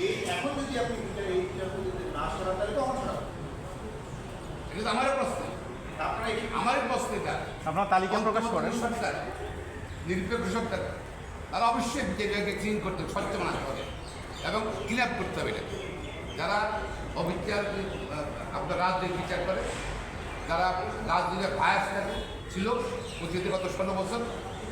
এই এখন যদি আপনি এই বিচারপতি যদি না সরান তাহলে তো আমার সরাবেন। এটা তো আমারও প্রশ্ন, আপনারা এই আমারই প্রশ্ন এটা। আপনার তালিকা প্রকাশ করেন। সরকার, নিরপেক্ষ সরকার, তারা অবশ্যই বিজেপিকে ক্লিন করতে হবে, স্বচ্ছ বানাতে হবে এবং ক্লিন আপ করতে হবে এটা। যারা অবিচার আপনার রাজনৈতিক বিচার করে, যারা রাজনীতির বায়াস থাকে ছিল অতীতে গত 16 বছর,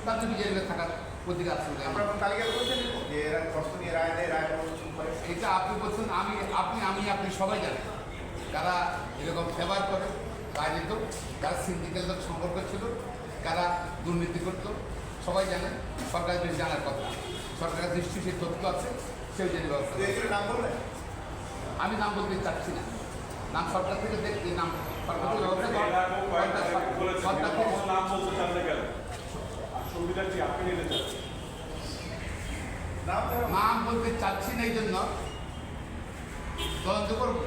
তাদের বিজেপিতে থাকার অধিকার আছে বলে আপনার তালিকা বলছেন যে এরা প্রশ্ন নিয়ে রায় দেয়, রায় প্রশ্ন করে। এটা আপনি বলছেন, আপনি সবাই জানেন যারা এরকম ফেভার করে রাজনীতি, যারা সিন্ডিকেট সম্পর্ক ছিল, যারা দুর্নীতি করতো, সবাই জানেন। সরকারের বেশ জানার কথা, সরকারের দৃষ্টি সেই তথ্য আছে, সেই জন্য ব্যবস্থা। এগুলো নাম বললেন, আমি নাম বলতে চাচ্ছি না, নাম সরকার থেকে দেখতে, নাম সরকার থেকে ব্যবস্থা সরকার থেকে নাম বলতে চান না কেন? সুবিধা কি আপনি নিতে চান? নাম বলতে চাচ্ছি না, এই জন্য তদন্ত করবো,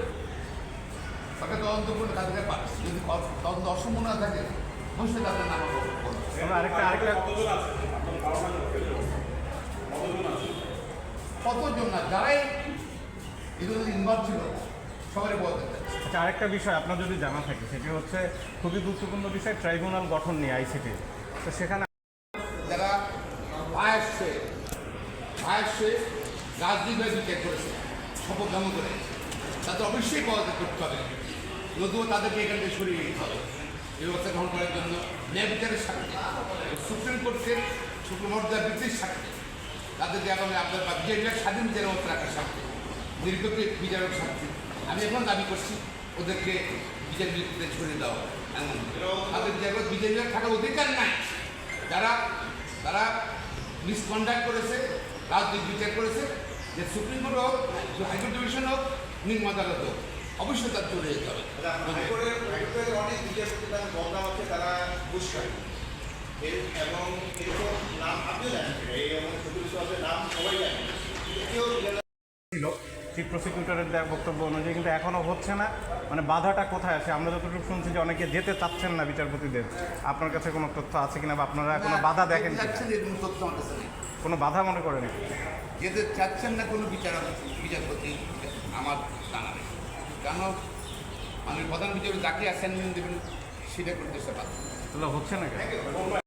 সরকার তদন্ত করলে তাদেরকে পাচ্ছে। যদি তদন্ত অসম্পূর্ণ না থাকে, অবশ্যই তাদের নাম বলবো। আরেকটা কতজন আছে? আপনার ধারণা কতজন আছে? কতজন না, যারাই এগুলো ইনভলভ ছিল সবারই বলতে চাচ্ছে। আচ্ছা, আরেকটা বিষয় আপনার যদি জানা থাকে, সেটি হচ্ছে খুবই গুরুত্বপূর্ণ বিষয়, ট্রাইব্যুনাল গঠন নিয়ে আইসিটি। তো সেখানে যারা বায়াসে রাজনীতিভাবে বিচার করেছে, শপথ গ্রহণ করে, তাদের অবশ্যই পদত্যাগ করতে হবে, নতুবা তাদেরকে এখান থেকে সরিয়ে দিতে হবে। এই ব্যবস্থা গ্রহণ করার জন্য ন্যায় বিচারের স্বার্থে, সুপ্রিম কোর্টের সুপ্রিমর্যাদার বৃদ্ধির স্বার্থে, তাদেরকে আগামী আপনার বা বিচার স্বাধীন বিচারের ব্যবস্থা রাখার স্বার্থে, নিরপেক্ষ বিচারের স্বার্থে আমি এখন দাবি করছি ওদেরকে বিচার বিরুদ্ধে সরিয়ে দেওয়া। এমন তাদের জায়গায় বিচার থাকার অধিকার নাই। তারা মিসকন্ডাক্ট করেছে, রাজনৈতিক বিচার করেছে, যে সুপ্রিম কোর্ট হোক, হাইকোর্ট ডিভিশন হোক, নিম্ন আদালত হোক, অবশ্যই তার চলে যেতে হবে। হাইকোর্টের অনেক বিচারপতি তাদের বদনাম হচ্ছে, তারা ঘুষখায় এবং এরকম নাম আপনিও জানেন, এই শফিউল ইসলামের নাম সবাই জানেন। কেউ ছিল চিফ প্রসিকিউটরের দেওয়া বক্তব্য অনুযায়ী, কিন্তু এখনও হচ্ছে না। মানে বাধাটা কোথায় আছে? আমরা যতটুকু শুনছি যে অনেকে যেতে চাচ্ছেন না বিচারপতিদের। আপনার কাছে কোনো তথ্য আছে কিনা, বা আপনারা কোনো বাধা দেখেন কিনা? কোনো তথ্য আমার কাছে নেই। কোনো বাধা মনে করেন? যেতে চাচ্ছেন না কোনো বিচারপতি আমার জানা নেই। কেন আমি প্রধান বিচারপতি যাকে অ্যাসাইনমেন্ট দেবেন সেটা করতে সে বাধ্য। তাহলে হচ্ছে না কেন?